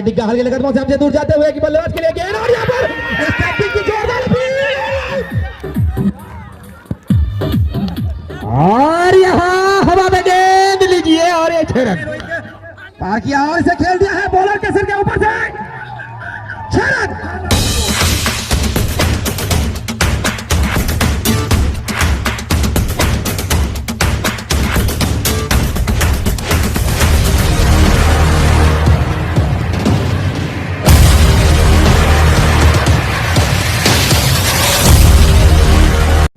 डिग्गा हल्के कदमों से हमसे दूर जाते हुए कि बल्लेबाज के लिए गेंद और यहाँ पर स्टैंपिंग की जोरदार अपील और यहाँ हवा में गेंद लीजिए और ये 6 रन पार किया और इसे खेल दिया है बॉलर के सिर के ऊपर से 6 रन।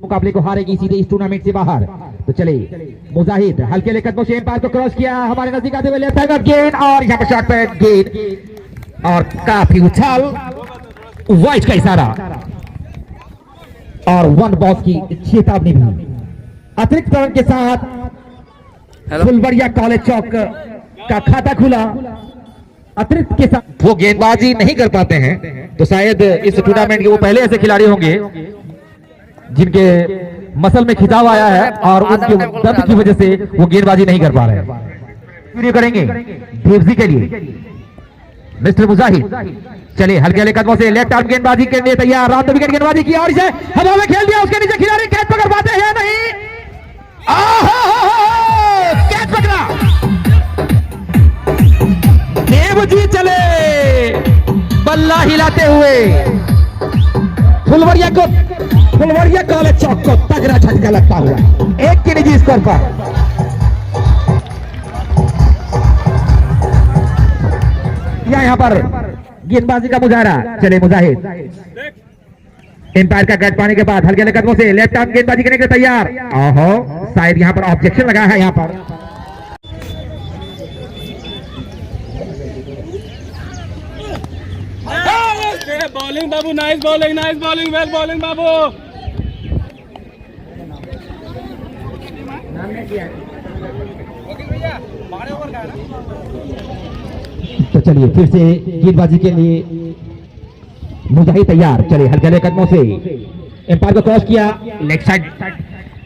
मुकाबले को हारेगी सीधे इस टूर्नामेंट से बाहर। तो चले मुजाहिद हल्के ले कदमों से एम्पायर को क्रॉस किया, हमारे नजदीक आते हुए लेफ्ट हैंड गेंद और यहाँ पर शॉट पे गेंद और काफी उछाल, वाइट का इशारा और 1 बॉल की चेतावनी भी। अतिरिक्त रन के साथ फुलवरिया कॉलेज चौक का खाता खुला। अतिरिक्त के साथ वो गेंदबाजी नहीं कर पाते हैं, तो शायद इस टूर्नामेंट के वो पहले ऐसे खिलाड़ी होंगे जिनके मसल में खिंचाव आया है और उनके दर्द की वजह से वो गेंदबाजी नहीं कर पा रहे हैं। करेंगे देवजी के लिए मिस्टर मुजाहिद। चलिए हल्के हल्के कदमों से लेफ्ट आर्म गेंदबाजी के लिए तैयार, राउंड द विकेट गेंदबाजी की और इसे हवा में खेल दिया, उसके नीचे खिलाड़ी कैच पकड़ पाते हैं नहीं, कैच पकड़ा देवजी। चले बल्ला हिलाते हुए फुलवरिया कॉलेज चौक को तगड़ा झटका लगता हुआ 1 के निजी स्कोर पर। यहाँ पर गेंदबाजी का मुजाहरा। चले मुजाहिद एम्पायर का गैट पाने के बाद हल्के हल्के कदमों से लेफ्ट आर्म गेंदबाजी करने के लिए तैयार। ओहो शायद यहाँ पर ऑब्जेक्शन लगा है। यहाँ पर बॉलिंग बाबू, नाइस बॉलिंग, वेल बॉलिंग बाबू। तो चलिए फिर से गेंदबाजी के लिए मुजाहिद तैयार। चलिए हल्के हल्के कदमों से एम्पायर को क्रॉस किया, लेग साइड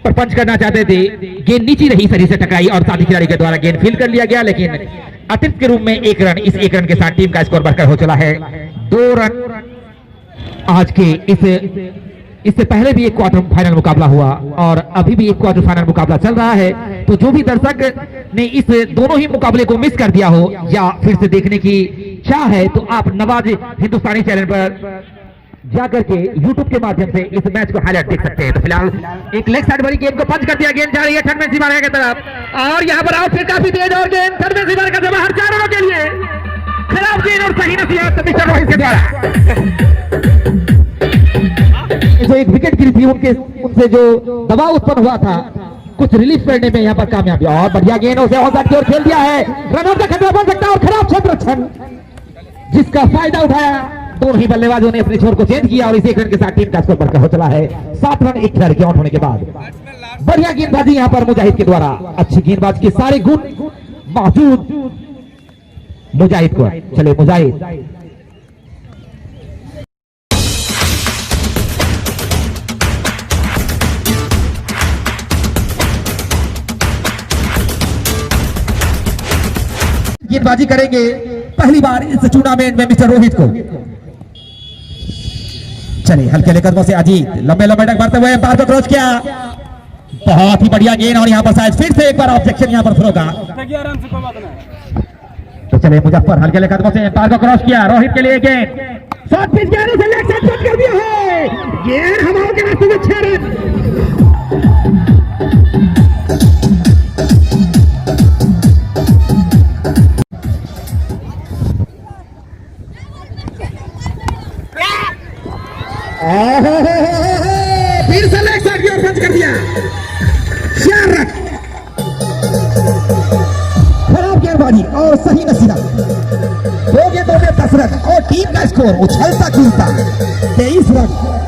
पर पंच करना चाहते थे, गेंद नीचे रही, शरीर से टकराई और साथी खिलाड़ी के द्वारा गेंद फील्ड कर लिया गया, लेकिन अतिरिक्त के रूप में 1 रन। इस 1 रन के साथ टीम का स्कोर बढ़कर हो चला है 2 रन। आज के इससे पहले भी एक क्वार्टर फाइनल मुकाबला हुआ और अभी भी एक क्वार्टर फाइनल मुकाबला चल रहा है। तो जो भी दर्शक ने इस दोनों ही मुकाबले को मिस कर दिया हो या फिर से देखने की चाह है, तो आप नवाज हिंदुस्तानी चैनल पर जाकर के YouTube के माध्यम से इस मैच को हाईलाइट देख सकते हैं। तो फिलहाल एक लेग साइड वाली गेंद को पंच कर दिया, गेंद जा रही है थर्ड में सीमा की तरफ और यहाँ पर आउट काफी तेज और गेंद थर्ड में सीमा का बाहर 4 रनों के लिए। खराब गेंद और सही नसीहत मिस्टर रोहित के द्वारा। जो एक विकेट गिरी थी उनसे जो दबाव उत्पन्न हुआ था, कुछ रिलीफ करने में यहाँ पर कामयाबी और बढ़िया गेंदों से औसत की ओर खेल दिया है। रनआउट का खतरा बन सकता है और खराब क्षेत्र जिसका फायदा उठाया दोनों ही बल्लेबाजों ने अपने छोर को चेंज किया और इस 1 रन के साथ टीम का स्कोर बढ़कर हो चला है 7 रन 1 खिलाड़ी के आउट होने के बाद। बढ़िया गेंदबाजी यहाँ पर मुजाहिद के द्वारा, अच्छी गेंदबाज के सारे गुण मौजूद मुजाहिद को। चले मुजाहिद गेंदबाजी करेंगे पहली बार इस टूर्नामेंट में मिस्टर रोहित को। चलिए हल्के हल्के कदमों से अजीत लंबे लंबे डग मारते हुए एम्पायर को क्रॉस किया, बहुत ही बढ़िया गेंद और यहाँ पर शायद फिर से एक बार ऑब्जेक्शन यहाँ पर थ्रो का। तो चलिए मुजफ्फर हल्के हल्के कदमों से एम्पायर को क्रॉस किया, रोहित के लिए गेंद शॉट पिच गया, लेग साइड शॉट कर दिया है, गेंद हवाओं के रास्ते से 6 रन। फिर से लेग साइड की ओर पंच कर दिया, 4 रन। खराब गेंदबाजी और सही नसीहत, 2 गेंदों में 10 रन और टीम का स्कोर उछलता कूदता 23 रन।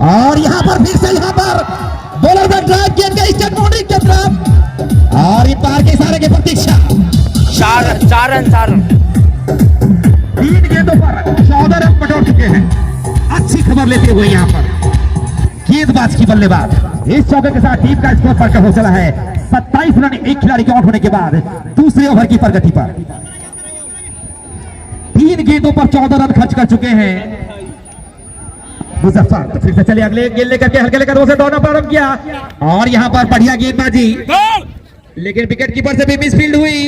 और यहां पर फिर से बॉलर का ड्राइव गेंद का स्टंप बाउंड्री रन 4 रन। 3 गेंदों पर 14 रन बटोर चुके हैं। अच्छी खबर लेते हुए यहाँ पर गेंदबाज की बल्लेबाज इस चौके के साथ टीम का स्कोर बढ़कर हो चला है 27 रन एक खिलाड़ी के आउट होने के बाद दूसरे ओवर की प्रगति पर। 3 गेंदों पर 14 रन खर्च कर चुके हैं मुजफ्फर। तो फिर से चले अगले गेंद लेकर के हल्के लेकर से दौड़ना प्रारंभ किया और यहाँ पर बढ़िया गेंदबाजी, लेकिन विकेट कीपर से भी मिसफील्ड हुई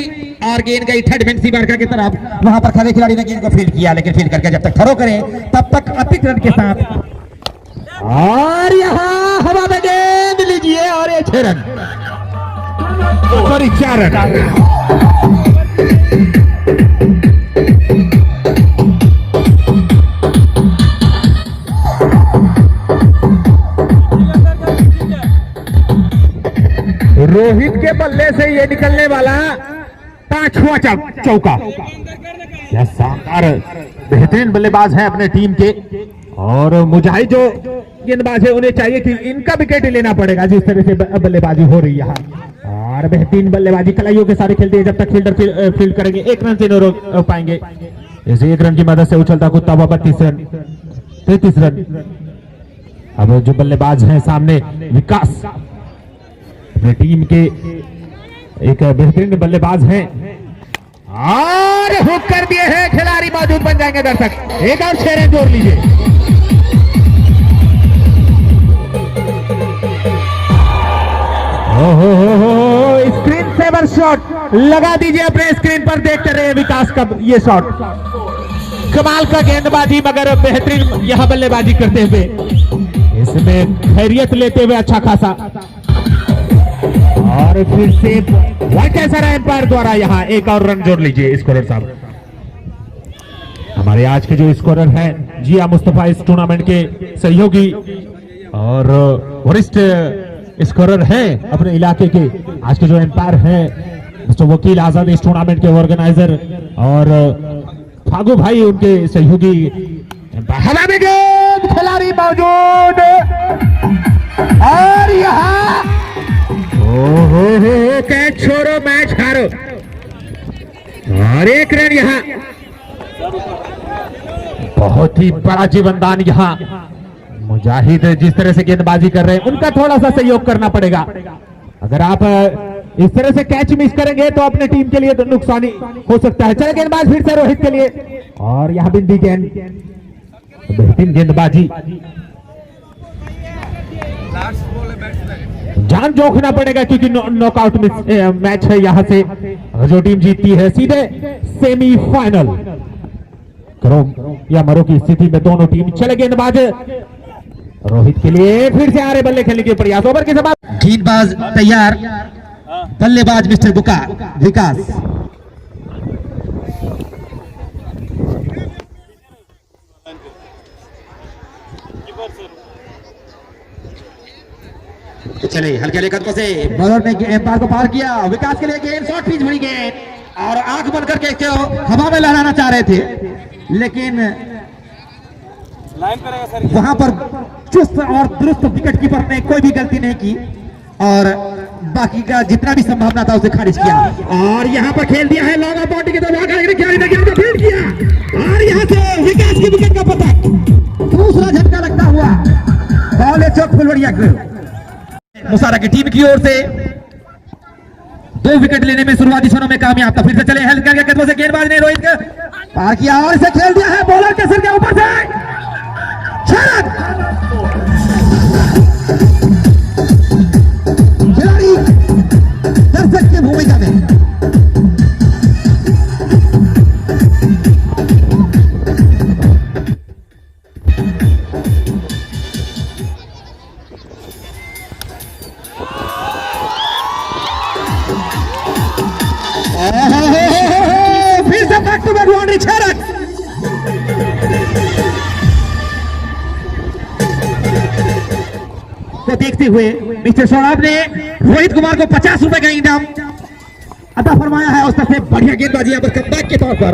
और गेंद गई थर्ड मैन सीमारेखा की तरफ। वहां पर खड़े खिलाड़ी ने गेंद को फील्ड किया, लेकिन फील्ड करके जब तक थ्रो करें तब तक अतिरिक्त रन के साथ और यहाँ हवा में गेंद लीजिए और ये 6 रन सॉरी 4 रन। रोहित के बल्ले से ये निकलने वाला 5वां चौका। क्या शानदार बेहतरीन बल्लेबाज है अपने टीम के, और मुजाहिद जो गेंदबाज है उन्हें चाहिए कि इनका विकेट लेना पड़ेगा जिस तरह से बल्लेबाजी हो रही है। और बेहतरीन बल्लेबाजी कलाइयों के सारे खेलते हैं जब तक फील्डर फील्ड करेंगे 1 रन से नहीं रोक पाएंगे। इसे 1 रन की मदद से उछलता कूदता हुआ 32 रन 33 रन। अब जो बल्लेबाज हैं सामने विकास अपने टीम के एक बेहतरीन बल्लेबाज हैं और हुक कर दिए हैं खिलाड़ी, मौजूद बन जाएंगे दर्शक। एक और 6 रन जोड़ लीजिए। स्क्रीन सेवर शॉट लगा दीजिए अपने स्क्रीन पर, देखते रहे विकास का ये शॉट। कमाल का गेंदबाजी, मगर बेहतरीन यहां बल्लेबाजी करते हुए, इसमें खैरियत लेते हुए अच्छा खासा। और फिर से वाइट ऐसा रहा एम्पायर द्वारा, यहाँ एक और रन जोड़ लीजिए स्कोरर साहब। हमारे आज के जो स्कोरर हैं जिया मुस्तफा, इस टूर्नामेंट के सहयोगी और वरिष्ठ स्कोरर हैं अपने इलाके के। आज के जो एम्पायर हैं मिस्टर वकील आजाद, इस टूर्नामेंट के ऑर्गेनाइजर, और फागू भाई उनके सहयोगी। हवा में गेंद, खिलाड़ी मौजूद और यहाँ कैच छोड़ो मैच हारो और 1 रन। यहाँ बहुत ही बड़ा जीवनदान यहाँ मुजाहिद जिस तरह से गेंदबाजी कर रहे हैं उनका थोड़ा सा सहयोग करना पड़ेगा। अगर आप इस तरह से कैच मिस करेंगे तो अपने टीम के लिए तो नुकसानी हो सकता है। चले गेंदबाज फिर से रोहित के लिए और यहाँ बिंदी गेंद, बेहतरीन गेंदबाजी। जान जोखना पड़ेगा क्योंकि नॉकआउट मैच है। यहाँ से जो टीम जीतती है सीधे सेमीफाइनल, करो या मरो की स्थिति में दोनों टीम। चले गेंदबाज रोहित के लिए फिर से आ रहे बल्ले खेलने के प्रयास। ओवर के समाप्त, गेंदबाज तैयार, बल्लेबाज मिस्टर विकास। चले हल्के हल्के कदमों से बॉलर ने एम्पायर को पार किया। विकास के लिए गेंद शॉर्ट पिच भरी गेंद और आंख बंद करके हवा में लहराना चाह रहे थे, लेकिन वहां पर चुस्त और दुरुस्त विकेट कीपर ने कोई भी गलती नहीं की और बाकी का जितना भी संभावना था उसे खारिज किया। और यहाँ पर खेल दिया है लॉन्ग बॉडी के तरफ, फील्ड किया और यहाँ से विकास की विकेट का पता, दूसरा झटका लगता हुआ बॉल चौक फुलवरिया मुसारा की टीम की ओर से 2 विकेट लेने में शुरुआती क्षणों में कामयाब था। फिर से चले हल्का के कदमों से गेंदबाज ने रोहित को पार किया और इसे खेल दिया है बॉलर के सिर के ऊपर से 6 रन। खिलाड़ी दर्शक की भूमिका में फिर से back to back boundary 6 run. तो देखते हुए मिस्टर सौरभ ने रोहित कुमार को 50 रुपए का इनाम अता फरमाया है। उस तरफ से बढ़िया गेंदबाजी यहाँ पर कमबैक के तौर पर।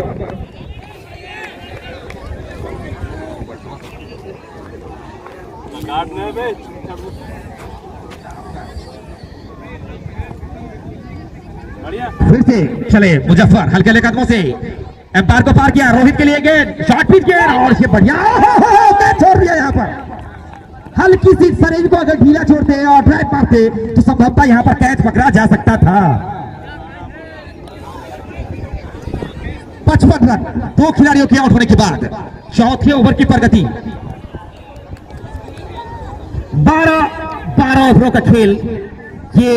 फिर से चले मुजफ्फर हल्के हल्के कदमों से एम्पायर को पार किया, रोहित के लिए गेंद, शॉर्ट पिच गेंद और ये बढ़िया कैच छोड़ दिया। यहाँ पर हल्की सी शरीर को अगर ढीला छोड़ते और ड्राइव मारते तो संभवतः यहाँ पर कैच पकड़ा जा सकता था। 55 रन 2 खिलाड़ियों के आउट होने के बाद चौथे ओवर की प्रगति। 12 ओवरों का खेल, ये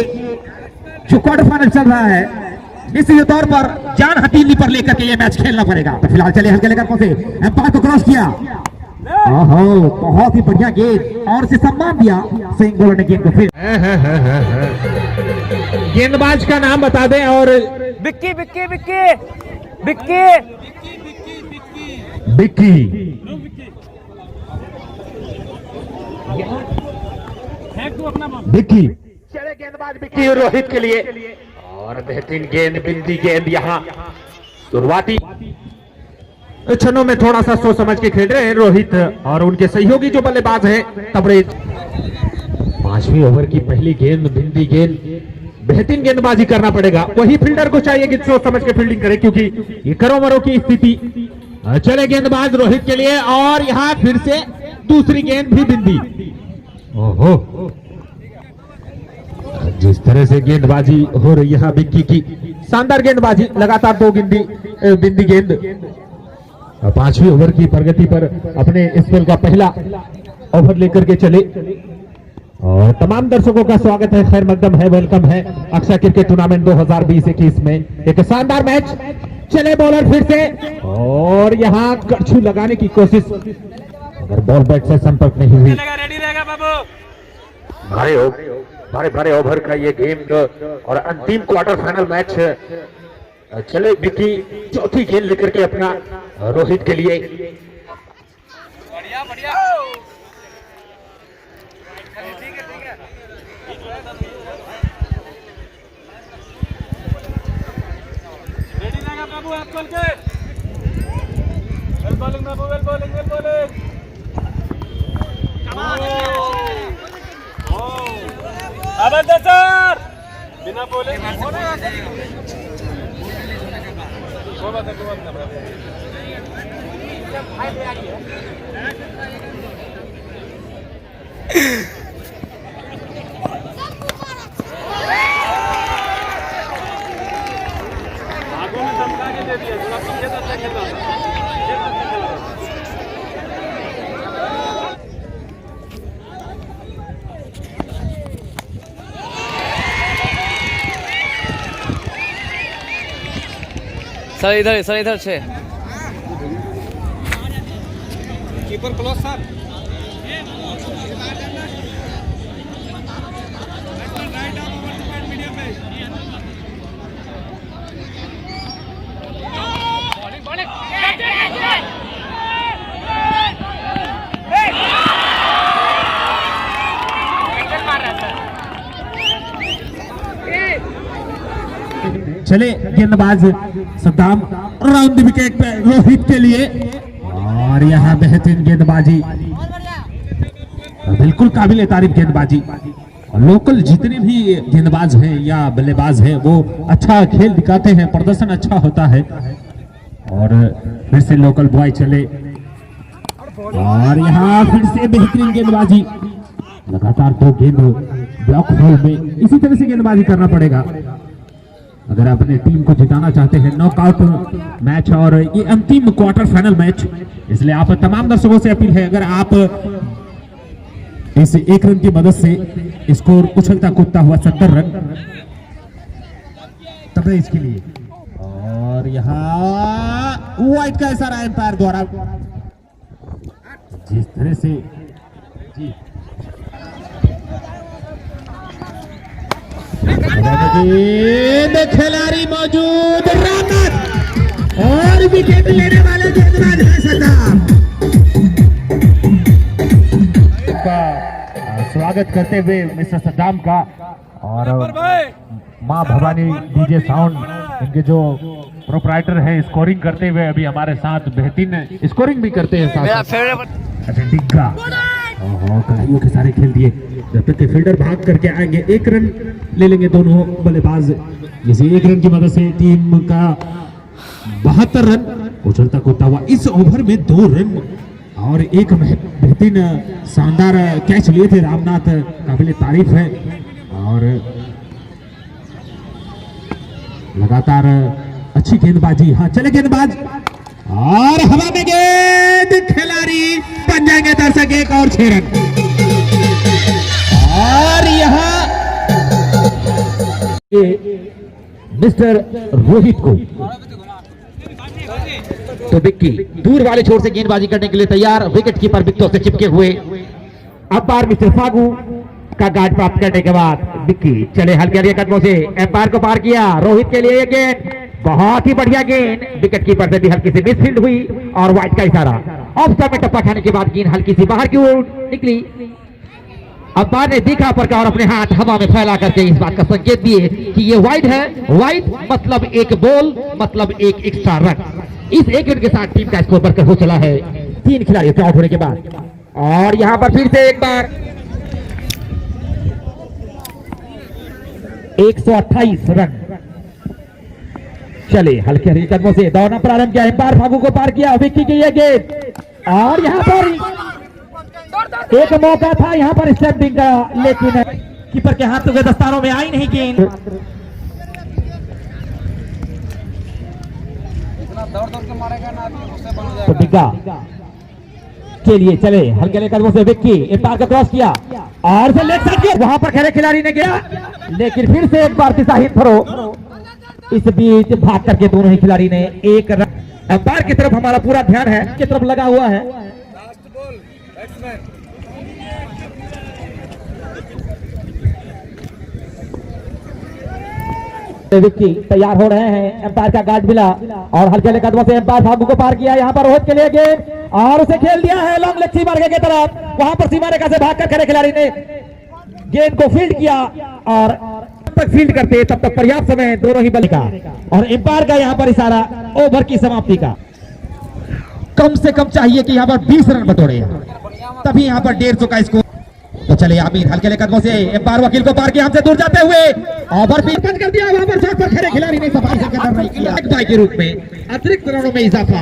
जो क्वार्टर फाइनल चल रहा है, इस तौर पर जान हथेली पर लेकर के ये मैच खेलना पड़ेगा। तो फिलहाल चले हल्के लेकर से एम्पायर को क्रॉस किया, ओहो बहुत ही बढ़िया गेंद और इसे सम्मान दिया। स्विंग बॉलर ने गेंद को फिर गेंदबाज का नाम बता दें और बिक्की बिक्की बिक्की बिक्की बिक्की बिक्की चले गेंदबाज बिक्की रोहित के लिए और बेहतरीन गेंद, बिंदी गेंद। यहाँ शुरुआती क्षणों में थोड़ा सा सोच समझ के खेल रहे हैं रोहित और उनके सहयोगी जो बल्लेबाज हैं तबरेज। 5वें ओवर की पहली गेंद, बिंदी गेंद, बेहतरीन गेंदबाजी करना पड़ेगा। वही फील्डर को चाहिए कि सोच समझ के फील्डिंग करे क्योंकि ये करो मरो की स्थिति। चले गेंदबाज रोहित के लिए और यहाँ फिर से दूसरी गेंद भी बिंदी। ओहो जिस तरह से गेंदबाजी हो रही है बिक्की की, शानदार गेंदबाजी, लगातार 2 बिंदी गेंद। 5वें ओवर की प्रगति पर अपने स्पेल का पहला ओवर लेकर के चले और तमाम दर्शकों का स्वागत है, खैर मकदम है, वेलकम है अक्षय क्रिकेट टूर्नामेंट 2020-21 में। एक शानदार मैच। चले बॉलर फिर से और यहाँ कड़छू लगाने की कोशिश, अगर बॉल बैट से संपर्क नहीं हुई। रेडी रहेगा बाबू। भारे ओवर का ये गेम और अंतिम क्वार्टर फाइनल मैच। चले बिक्की चौथी गेंद लेकर के अपना रोहित के लिए। बढ़िया बढ़िया ठीक है रेडी रहेगा बाबू। आप चल के वेल बॉलिंग बाबू, वेल बॉलिंग अब सर बिना बोले आगों में धमका के दे दिया, थोड़ा पीछे तक खेल रहा था। सर इधर से कीपर क्लोज सर। चले गेंदबाज सद्दाम राउंड विकेट पे रोहित के लिए और यहाँ बेहतरीन गेंदबाजी, बिल्कुल काबिल तारीफ गेंदबाजी। लोकल जितने भी गेंदबाज हैं या बल्लेबाज हैं वो अच्छा खेल दिखाते हैं, प्रदर्शन अच्छा होता है। और फिर से लोकल बॉय चले और यहाँ फिर से बेहतरीन गेंदबाजी, लगातार 2 गेंद ब्लॉक होल में। इसी तरह से गेंदबाजी करना पड़ेगा अगर अपने टीम को जिताना चाहते हैं। नॉकआउट मैच और ये अंतिम क्वार्टर फाइनल मैच, इसलिए आप तमाम दर्शकों से अपील है, अगर आप इस 1 रन की मदद से स्कोर उछलता कूदता हुआ 70 रन तब इसके लिए। और यहाँ वाइड का इशारा एम्पायर द्वारा, जिस तरह से जी खिलाड़ी मौजूद, और विकेट लेने वाले गेंदबाज है सद्दाम का स्वागत करते हुए मिस्टर सद्दाम का। और माँ भवानी डीजे साउंड, इनके जो प्रोप्राइटर है, स्कोरिंग करते हुए अभी हमारे साथ बेहतरीन स्कोरिंग भी करते हैं साथ। अच्छा डिग्गा, कलाइयों के सारे खेल दिए जब तक कि फील्डर भाग करके आएंगे 1 रन ले लेंगे दोनों बल्लेबाज। जैसे 1 रन की मदद से टीम का 72 रन उछलता कूदता हुआ इस ओवर में 2 रन और एक बेहतरीन शानदार कैच लिए थे रामनाथ, काबिल तारीफ है। और लगातार अच्छी गेंदबाजी। हाँ चले गेंदबाज और हवा में गेंद, खिलाड़ी बन जाएंगे दर्शक 1 और 6 रन। और यहाँ मिस्टर रोहित को तो विक्की दूर वाले छोर से गेंदबाजी करने के लिए तैयार। विकेट कीपर विकेटों से चिपके हुए। अंपायर मिस्टर फागू का गार्ड प्राप्त करने के बाद विक्की चले हल्के हल्के कदमों से अंपायर को पार किया। रोहित के लिए ये गेंद बहुत ही बढ़िया गेंद, विकेट कीपर से भी हल्की सी मिसफील्ड हुई और वाइड का इशारा। ऑफ स्टंप में टप्पा खाने के बाद गेंद हल्की सी बाहर की ओर निकली। अंपायर ने देखा पर और अपने हाथ हवा में फैला करके इस बात का संकेत दिए कि ये वाइड है। वाइड मतलब 1 बॉल मतलब 1 एक्स्ट्रा रन। इस 1 रन के साथ टीम का स्कोर बढ़कर हो चला है 3 खिलाड़ियों के आउट होने के बाद। और यहां पर फिर से एक बार 128 रन चले हल्के हल्के कदमों से दौड़ना प्रारंभ किया। अंपायर फागू को पार किया। विक्की की ये गेंद और यहां पर एक मौका था यहां पर स्टैंपिंग का, लेकिन कीपर के हाथों के दस्तानों में आई नहीं गेंद। तो डिग्गा के लिए चले हल्के हल्के कदमों से विक्की अंपायर का क्रॉस किया और फिर लेग साइड किया। वहां पर खड़े खिलाड़ी ने गया, लेकिन फिर से एक बार दिशाहीन थ्रो। इस बीच भाग करके दोनों ही खिलाड़ी ने 1 रन। अंपायर की तरफ हमारा पूरा ध्यान है, की तरफ लगा हुआ है। विक्की तैयार हो रहे हैं। अंपायर का गार्ड मिला और हल्के हल्के कदमों से अंपायर फागू को पार किया। यहां पर रोहित के लिए गेंद और उसे खेल दिया है लॉन्ग लेग सीमा रेखा की तरफ। वहां पर सीमा रेखा से भागकर खड़े खिलाड़ी ने गेंद को फील्ड किया और तब तक फील्ड करते तब तक पर्याप्त समय दोनों ही बल का। और अंपायर का यहां पर इशारा ओवर की समाप्ति का। कम से कम चाहिए कि यहां पर 20 रन बटोरे, तभी यहां पर 150 का स्कोर। तो चले आमिर हल्के हल्के कदमों से अंपायर वकील को पार किया, हमसे दूर जाते हुए ओवर भी बंद कर दिया। वहां पर शॉट पर खड़े खिलाड़ी ने सफाई से कदम नहीं किया। एक बाई के रूप में अतिरिक्त रनों में इजाफा।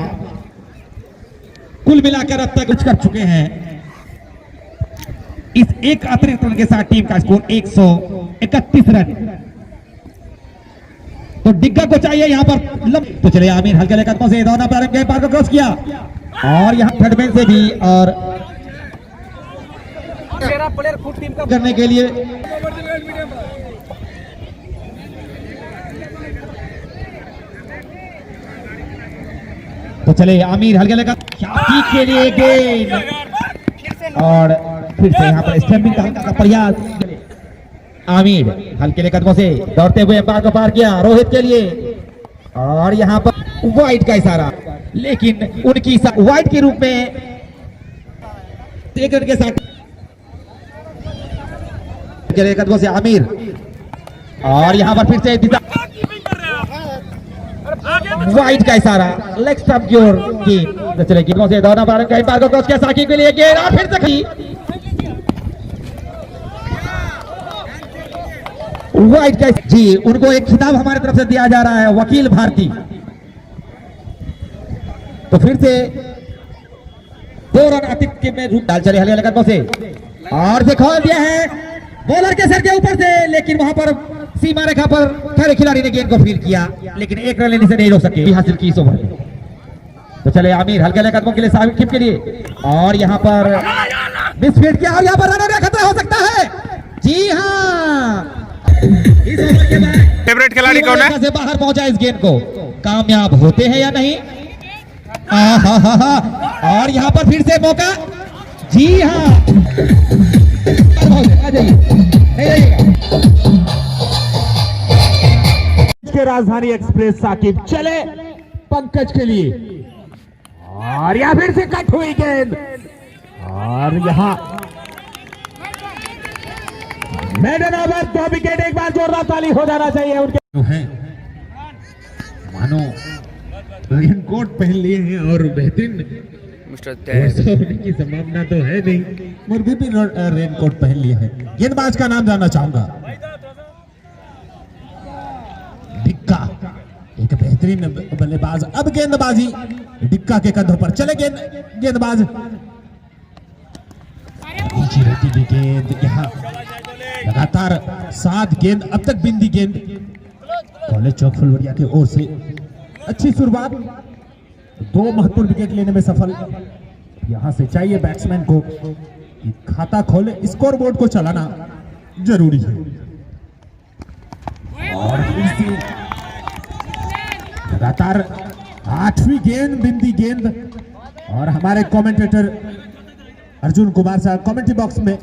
कुल मिलाकर अब तक कुछ कर चुके हैं। इस 1 अतिरिक्त रन के साथ टीम का स्कोर 131 रन। तो डिग्गा को चाहिए यहां पर तो चले आमिर हल्के हल्के कदमों से दौड़ना प्रारंभ किया। अंपायर को क्रॉस किया और यहां थर्ड मैन से भी और प्लेयर खुद टीम का करने के लिए तो चले आमिर हल्के हल्के के लिए गेंद और फिर से यहाँ पर स्टैम्पिंग का हल्का सा प्रयास। आमिर हल्के हल्के कदमों से दौड़ते हुए अंपायर को पार किया रोहित के लिए और यहाँ पर वाइड का इशारा, लेकिन उनकी वाइड के रूप में 1 रन के साथ कदमों से आमिर और यहां पर फिर से वाइड का इशारा लेग स्टंप की ओर की। चले कदमों से दौड़ना प्रारंभ किया। अंपायर को क्रॉस किया साकिब के लिए गेंद और फिर से वाइड का जी। उनको एक खिताब हमारी तरफ से दिया जा रहा है वकील भारती। तो फिर से 2 रन अतिरिक्त में रूप डाल चले हल्के हल्के कदमों से और से खोल दिया है बॉलर के सर के ऊपर से, लेकिन वहां पर सीमा रेखा पर खड़े खिलाड़ी ने गेंद को फील्ड किया, लेकिन 1 रन लेने से नहीं रोक सके हासिल की इस ओवर में। तो चले आमिर हल्के हल्के कदमों के लिए साकिब के लिए और यहां पर मिसफील्ड किया और यहां पर रन का खतरा हो सकता है। जी हां, इस ओवर के बाद फेवरेट खिलाड़ी कौन है? से बाहर पहुंचा इस गेंद को, कामयाब होते हैं या नहीं? और यहां पर फिर से मौका। जी हां, आ जाइए के राजधानी एक्सप्रेस साकिब चले पंकज के लिए और यहां फिर से कट हुई गेंद और यहां मेडन ओवर 2 विकेट। एक बार जोरदार ताली हो जाना चाहिए उनके हैं। मानो रेनकोट पहन लिए हैं और बेहतरीन मिस्टर वर्षा होने की संभावना तो है नहीं, मुर्गी भी रेनकोट पहन लिए है। गेंदबाज का नाम जानना चाहूंगा। डिक्का एक बेहतरीन बल्लेबाज। अब गेंदबाजी डिक्का के कंधों पर चले। गेंदबाज नीचे रहती भी गेंद। यहाँ लगातार 7 गेंद अब तक बिंदी गेंद कॉलेज चौक फुलवरिया की ओर से। अच्छी शुरुआत, 2 महत्वपूर्ण विकेट लेने में सफल। यहां से चाहिए बैट्समैन को कि खाता खोले, स्कोर बोर्ड को चलाना जरूरी है। और फिर से लगातार 8वीं गेंद बिंदी गेंद। और हमारे कमेंटेटर अर्जुन कुमार साहब कमेंट्री बॉक्स में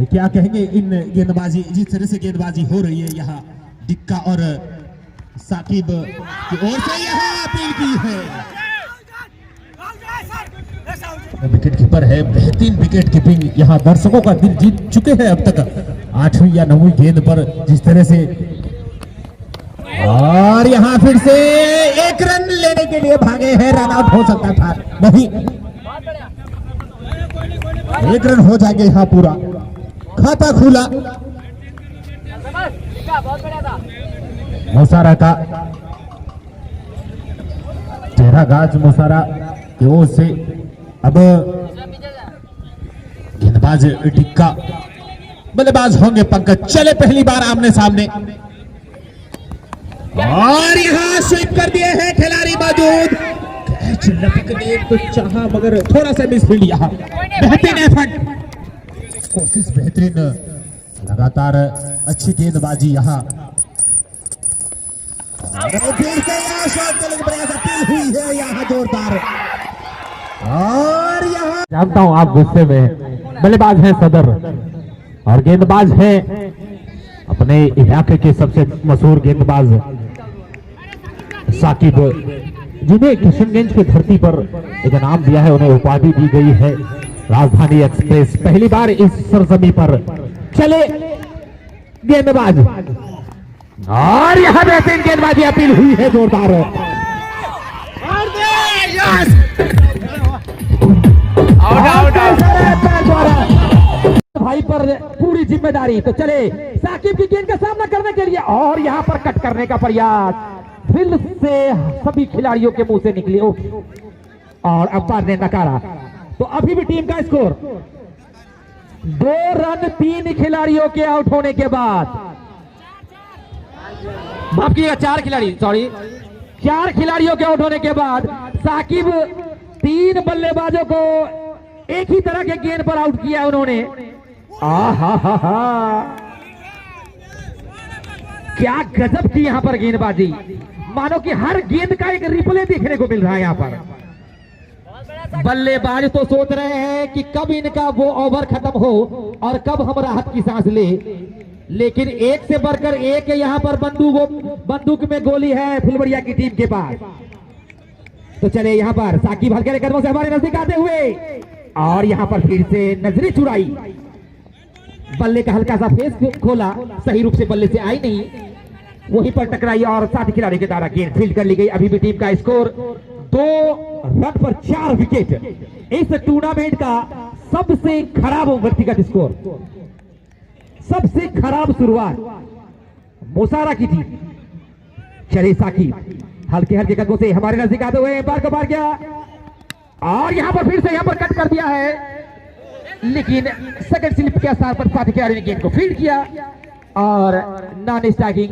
क्या कहेंगे इन गेंदबाजी, जिस तरह से गेंदबाजी हो रही है यहाँ डिक्का और साकिब की ओर से। यहाँ अपील की है, विकेट कीपर है, बेहतरीन विकेट कीपिंग। यहाँ दर्शकों का दिल जीत चुके हैं अब तक 8वीं या 9वीं गेंद पर जिस तरह से। और यहाँ फिर से 1 रन लेने के लिए भागे हैं। रन आउट हो सकता था, नहीं 1 रन हो जाएगा। यहाँ पूरा खाता खुला। मोसारा का चेहरा गाज मोसारा की ओर से। अब गेंदबाज डिक्का, बल्लेबाज होंगे पंकज। चले पहली बार आमने सामने। और यहाँ स्वीप कर दिए हैं खिलाड़ी मौजूद। कैच लपकने तो चाहा मगर थोड़ा सा मिसफील्ड। यहाँ बेहतरीन एफर्ट, कोशिश बेहतरीन, लगातार अच्छी गेंदबाजी यहाँ। फिर से यहाँ शॉट के लिए प्रयास, अपील हुई है यहाँ जोरदार। और यहाँ जानता हूं आप गुस्से में हैं। बल्लेबाज हैं सदर और गेंदबाज हैं अपने इलाके के सबसे मशहूर गेंदबाज साकिब, जिन्हें किशनगंज की धरती पर एक नाम दिया है, उन्हें उपाधि दी गई है राजधानी एक्सप्रेस। पहली बार इस सरजमी पर चले गेंदबाज। और यहां बेहतरीन गेंदबाजी, अपील हुई है जोरदार। भाई पर पूरी जिम्मेदारी। तो चले साकिब की गेंद का सामना करने के लिए। और यहां पर कट करने का प्रयास फिर से सभी खिलाड़ियों के मुंह से निकली और अंपायर ने नकारा। तो अभी भी टीम का स्कोर 2 रन 3 खिलाड़ियों के आउट होने के बाद। माफ कीजिएगा 4 खिलाड़ी, सॉरी 4 खिलाड़ियों के आउट होने के बाद साकिब 3 बल्लेबाजों को एक ही तरह के गेंद पर आउट किया उन्होंने। क्या गजब की यहां पर गेंदबाजी, मानो कि हर गेंद का एक रिप्ले देखने को मिल रहा है यहां पर। बल्लेबाज तो सोच रहे हैं कि कब इनका वो ओवर खत्म हो और कब हम राहत की सांस ले, लेकिन एक से बढ़कर एक यहां पर बंदूक में गोली है फुलवरिया की टीम के पास। तो चले यहां पर साकिब हल्के कदमों से हमारे नजदीक आते हुए और यहां पर फिर से नजरें चुराई, बल्ले का हल्का सा फेस खोला, सही रूप से बल्ले से आई नहीं, वहीं पर टकराई और साथी खिलाड़ी के द्वारा गेंद फील्ड कर ली गई। अभी भी टीम का स्कोर 2 रन पर 4 विकेट। इस टूर्नामेंट का सबसे खराब व्यक्तिगत स्कोर, सबसे खराब शुरुआत मोसारा की थी। चले साकिब हल्के हल्के कदमों से हमारे नजदीक आते हुए पार को पार किया और यहां पर फिर से यहां पर कट कर दिया है, लेकिन सेकंड स्लिप के आधार पर साथी खिलाड़ी ने गेंद को फील्ड किया और नॉन स्ट्राइकिंग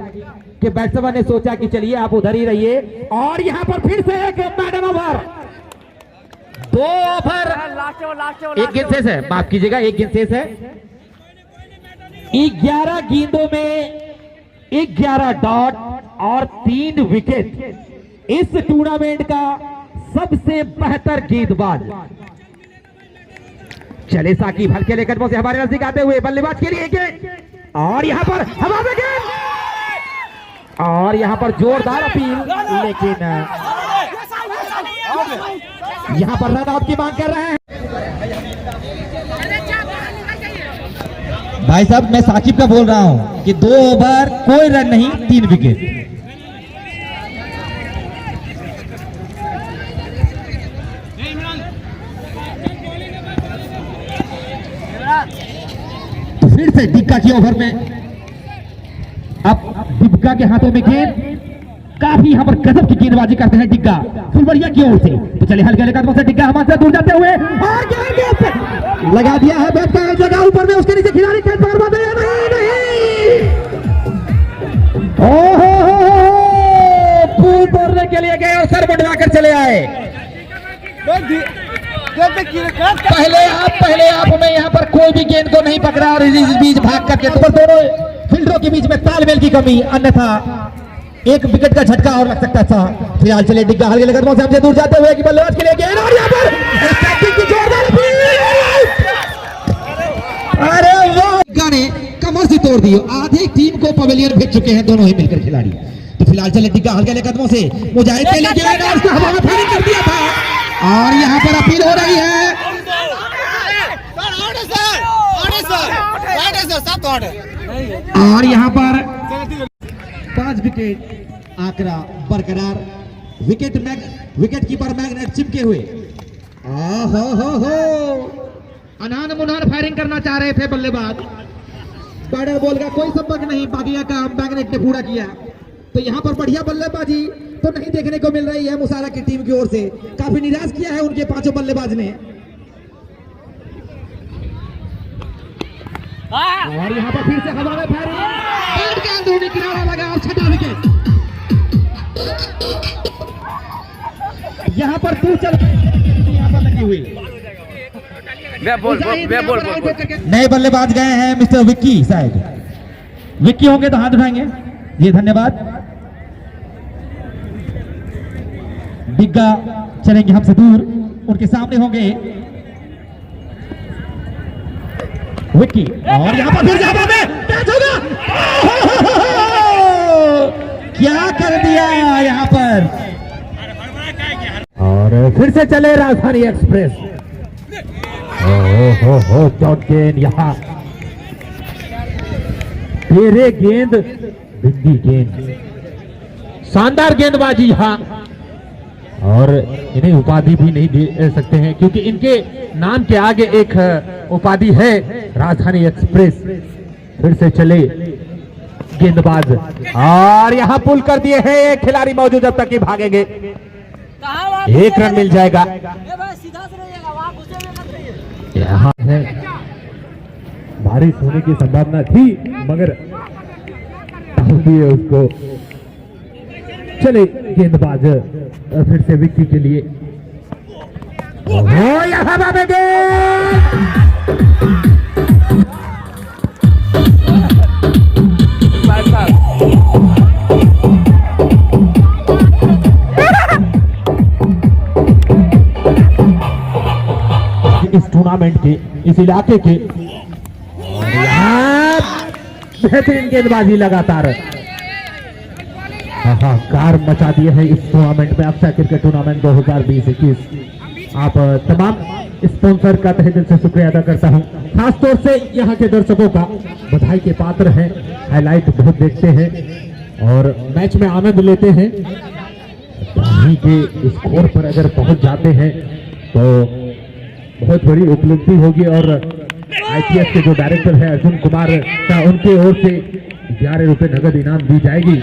के बैट्समैन ने सोचा कि चलिए आप उधर ही रहिए। और यहां पर फिर से एक मैडन ओवर, 2 ओवर, एक गेंद शेष है, माफ कीजिएगा 1 गेंद शेष है। 11 गेंदों में 11 डॉट और 3 विकेट। इस टूर्नामेंट का सबसे बेहतर गेंदबाज। चले साकिब हल्के हल्के कदमों से हमारे नजदीक आते हुए बल्लेबाज के लिए गेंद और यहां पर हवा में गेंद और यहां पर जोरदार अपील, लेकिन यहां पर रन आउट की मांग कर रहे हैं भाई साहब। मैं साकिब का बोल रहा हूं कि 2 ओवर कोई रन नहीं, 3 विकेट। फिर से डिग्गा की ओवर में, अब डिग्गा के हाथों में गेंद, काफी यहाँ पर गजब की गेंदबाजी करते हैं डिग्गा फुलवरिया की ओर से। तो चले हल्के कदमों से डिग्गा हमारे से दूर जाते हुए और गेंद लगा दिया है बैट का एक जगह ऊपर में, उसके नीचे खिलाड़ी कैच पकड़ पाते हैं, नहीं ओहो पूल तोड़ने के लिए गए और सर बढ़वा कर चले आए। पहले आप हमें यहाँ पर कोई भी गेंद को नहीं पकड़ा और इस बीच भाग करके तो दोनों फील्डरों के बीच में तालमेल की कमी, अन्यथा एक विकेट का झटका और लग सकता था। फिलहाल चले डिग्गा हल्के कदमों से हमसे दूर जाते हुए कि बल्लेबाज के लिए गेंद और यहाँ पर की जोरदार अरे वो गाने कमर से तोड़ दिए, आधी टीम को पवेलियन भेज चुके हैं दोनों ही मिलकर खिलाड़ी। तो फिलहाल चले डिग्गा हल्के कदमों से मुजाहिद के लिए गेंद और उसको हवा में फायरिंग कर दिया था और यहाँ पर अपील हो रही है और यहाँ पर 5 विकेट आंकड़ा बरकरार, विकेट कीपर मैग्नेट चिपके हुए। हो अनान मुनान फायरिंग करना चाह रहे थे बल्लेबाज, स्पाइडर बॉल का कोई संपर्क नहीं, बाकी का काम मैग्नेट ने पूरा किया। तो यहाँ पर बढ़िया बल्लेबाजी तो नहीं देखने को मिल रही है मुसारा की टीम की ओर से, काफी निराश किया है उनके 5 बल्लेबाज ने। और यहाँ पर फिर से हवा में फायरिंग, बैट के अंदरूनी किनारा लगा और 6वां विकेट। यहाँ पर तू चल यहाँ पर लगी हुई। नए बल्लेबाज गए हैं मिस्टर विक्की, शायद विक्की होंगे तो हाथ उठाएंगे जी, धन्यवाद। डिग्गा चलेंगे हमसे दूर, उनके सामने होंगे विक्की और यहाँ पर फिर कैच होगा, क्या कर दिया यहाँ पर। और फिर से चले राजधानी एक्सप्रेस। हो डॉट गेंद, यहाँ तेरे गेंद बिंदी गेंद, शानदार गेंदबाजी यहाँ, और इन्हें उपाधि भी नहीं दे सकते हैं क्योंकि इनके नाम के आगे एक उपाधि है राजधानी एक्सप्रेस। फिर से चले गेंदबाज और यहाँ पुल कर दिए हैं, एक खिलाड़ी मौजूद जब तक कि भागेंगे 1 रन मिल जाएगा। यहाँ है बारिश होने की संभावना थी मगर उसको चले गेंदबाज फिर से विक्की के लिए। यहाँ इस टूर्नामेंट के, इस इलाके के बेहतरीन गेंदबाजी लगातार कार मचा दिए हैं इस टूर्नामेंट में, अक्षय क्रिकेट टूर्नामेंट 2020-21। आप तमाम स्पॉन्सर का तहे दिल से शुक्रिया अदा करता हूं, खासतौर से यहाँ के दर्शकों का बधाई के पात्र हैं, हाईलाइट बहुत देखते हैं और मैच में आनंद लेते हैं। वहीं के स्कोर पर अगर पहुंच जाते हैं तो बहुत बड़ी उपलब्धि होगी और आईपीएस के जो डायरेक्टर है अर्जुन कुमार का, उनके ओर से 11 रुपए नगद इनाम दी जाएगी।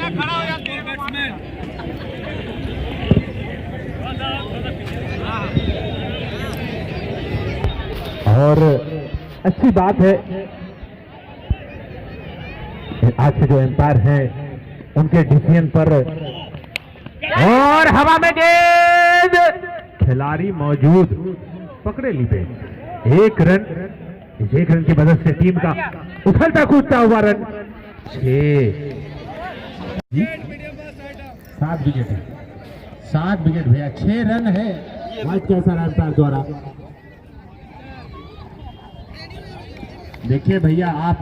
और अच्छी बात है आज के जो एम्पायर हैं उनके डिसीजन पर, और हवा में गेंद, खिलाड़ी मौजूद, पकड़े लीबे 1 रन, इस 1 रन की मदद से टीम का उछलता कूदता हुआ रन 7 विकेट है, 7 विकेट भैया, 6 रन है आज कैसा एम्पायर द्वारा। देखिए भैया, आप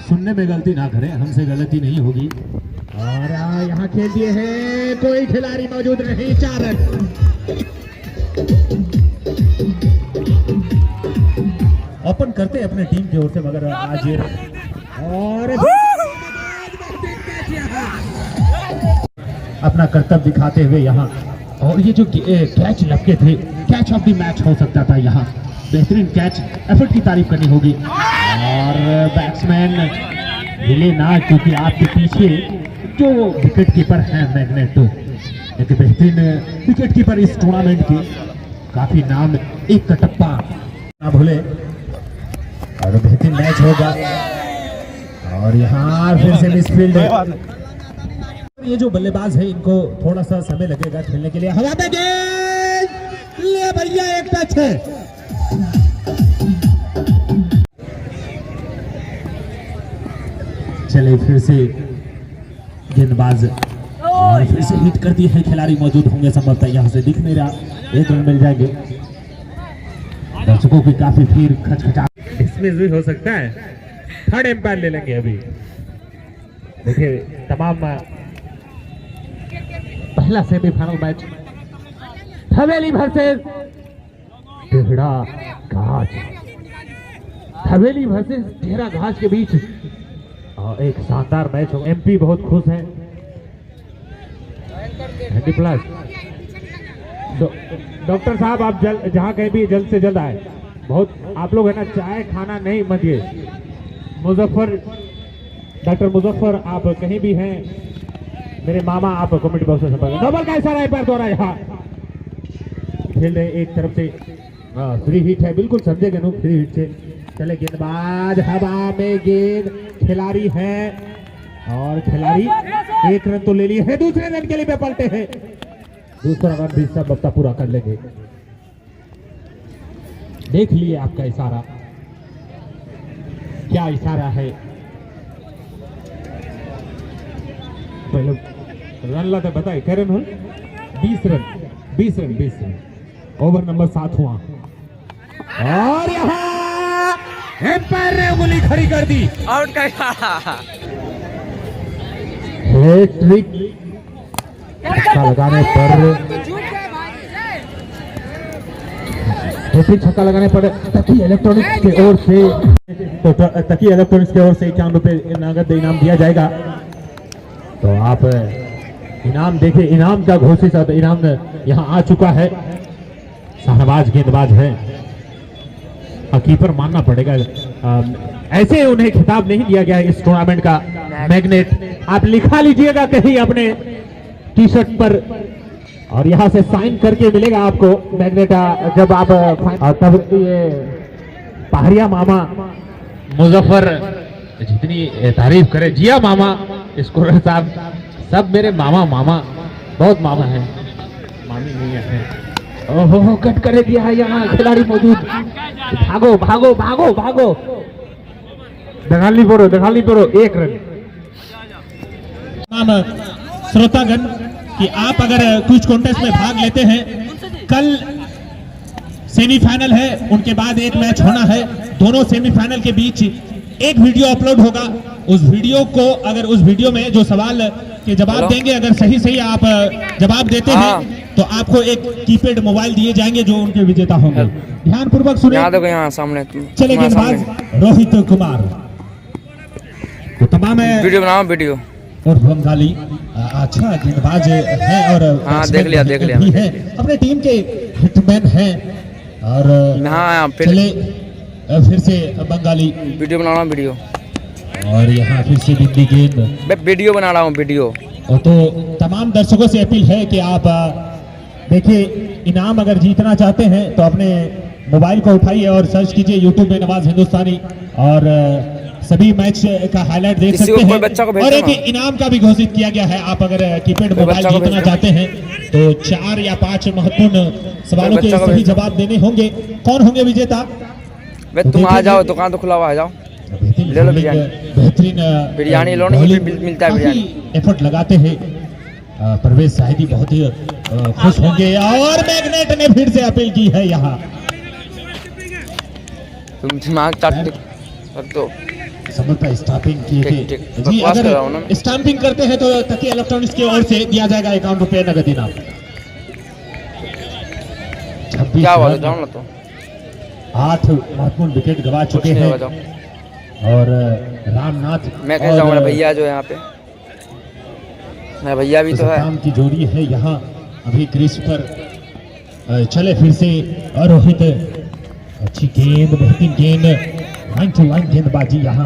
सुनने में गलती ना करें, हमसे गलती नहीं होगी। और यहाँ खेल दिए हैं, कोई खिलाड़ी मौजूद नहीं, 4 रन। ओपन करते अपने टीम की ओर से मगर आज और अपना कर्तव्य दिखाते हुए यहाँ, और ये जो कैच लपके थे, कैच ऑफ द मैच हो सकता था यहाँ, बेहतरीन कैच एफर्ट की तारीफ करनी होगी। और बैट्समैन हिले ना, क्योंकि आपके पीछे जो विकेट कीपर हैं मैग्नेट, एक बेहतरीन विकेट कीपर इस टूर्नामेंट के, काफी नाम, एक कटप्पा ना भूले। और बेहतरीन मैच होगा। और यहाँ फिर से मिसफील्ड है। ये जो बल्लेबाज है इनको थोड़ा सा समय लगेगा खेलने के लिए। हवा में गेंद ले भैया, एक टच है। चले फिर से गेंदबाज, और फिर से हिट कर दी है। खिलाड़ी मौजूद होंगे संभवतः, यहां से दिख नहीं रहा। एक रन मिल जाएंगे। दर्शकों की काफी भीड़, खचखचा। इसमें भी हो सकता है, थर्ड एम्पायर ले लेंगे अभी। देखिए तमाम पहला सेमीफाइनल मैच हवेली वर्सेस टेढ़ा घाट, हवेली वर्सेस टेढ़ा घाट के बीच एक शानदार मैच होगा। एमपी बहुत खुश हैं। प्लस डॉक्टर साहब आप जल्द, जहाँ कहीं भी जल्द से जल्द आए। बहुत आप लोग है ना, चाय खाना नहीं मतिए। मुजफ्फर, डॉक्टर मुजफ्फर आप कहीं भी हैं, मेरे मामा आप कमेटी बॉक्स से संपर्क। डबल का इशारा है, पैर द्वारा यहाँ खेल रहे एक तरफ से फ्री हिट है, बिल्कुल समझेगा नो, फ्री हिट से। चले गेंदबाज, हवा में गेंद, खिलाड़ी है और खिलाड़ी एक रन तो ले लिए है, दूसरे रन के लिए पलटे हैं। दूसरा रन भी सब बत्ता पूरा कर लेंगे। देख लिए आपका इशारा, क्या इशारा है। पहले रन लाते बताए, क्या रन हो? 20 run, 20 run, 20 run. Over number 7 हुआ और यहाँ एम्पायर ने उंगली खड़ी कर दी। आउट का हैट्रिक छक्का लगाने पर, हैट्रिक छक्का लगाने पर तकी इलेक्ट्रॉनिक्स की ओर से, तो तकी इलेक्ट्रॉनिक्स की ओर से 51 रुपए नगद इनाम दिया जाएगा। तो आप इनाम देखिए, इनाम का घोषित इनाम यहाँ आ चुका है। शाहनवाज गेंदबाज है, कीपर मानना पड़ेगा। ऐसे उन्हें खिताब नहीं दिया गया है इस टूर्नामेंट का। मैग्नेट आप लिखा लीजिएगा कहीं अपने टी शर्ट पर, और यहाँ से साइन करके मिलेगा आपको मैग्नेट जब आप। तब ये पहाड़िया मामा मुजफ्फर जितनी तारीफ करे, जिया मामा, स्कोरर साहब, सब मेरे मामा, मामा बहुत मामा है, मामी नहीं है। ओहो, कट कर दिया है यहाँ, खिलाड़ी मौजूद। भागो भागो भागो भागो, दगाली पड़ो, एक रन। श्रोतागण कि आप अगर कुछ कॉन्टेस्ट में भाग लेते हैं, कल सेमीफाइनल है, उनके बाद एक मैच होना है। दोनों सेमीफाइनल के बीच एक वीडियो अपलोड होगा। उस वीडियो को, अगर उस वीडियो में जो सवाल के जवाब देंगे, अगर सही आप जवाब देते हैं तो आपको एक कीपैड मोबाइल दिए जाएंगे जो उनके विजेता होंगे। ध्यान पूर्वक सुने। यहाँ सामने चले गेंदबाज रोहित कुमार, तो तमाम वीडियो बनाओ, वीडियो और बंगाली अच्छा गेंदबाज है और देख लिया भी है, अपने टीम के हिटमैन हैं। और चले फिर से बंगाली, वीडियो बना रहा हूँ, वीडियो। और यहाँ फिर से बिंदी गेंद, वीडियो बना रहा हूँ, वीडियो। तो तमाम दर्शकों से अपील है कि आप देखिए, इनाम अगर जीतना चाहते हैं तो अपने मोबाइल को उठाइए और सर्च कीजिए यूट्यूब में नवाज हिंदुस्तानी, और सभी मैच का हाईलाइट देख सकते हैं। और एक इनाम का भी घोषित किया गया है। आप अगर कीपैड मोबाइल जीतना चाहते हैं तो 4 या 5 महत्वपूर्ण सवालों के सही जवाब देने होंगे। कौन होंगे विजेता? तुम आ जाओ, दुकान तो खुला हुआ, आ जाओ, ले लो बिरयानी। बेहतरीन बिरयानी लो, नहीं मिलता है बिरयानी। एफर्ट लगाते हैं परवेज साहिदी, बहुत ही खुश होंगे। और मैग्नेट ने फिर से अपील की है यहाँ। तुम दिमाग चाटते कर दो। समझता स्टाम्पिंग की जी, अगर स्टाम्पिंग करते हैं तो तकी इलेक्ट्रॉनिक्स की ओर से दिया जाएगा 51 रुपए नगद इनाम। 26 क्या हुआ, जाओ ना तो। 8 महत्वपूर्ण विकेट गवा चुके हैं। और रामनाथ, मैं कह जाऊंगा भैया जो यहाँ पे, मैं भैया भी तो है। की जोड़ी है यहाँ अभी क्रीज पर। चले फिर से रोहित अच्छी गेंद, बेहतरीन गेंद, लाइन टू लाइन गेंदबाजी यहाँ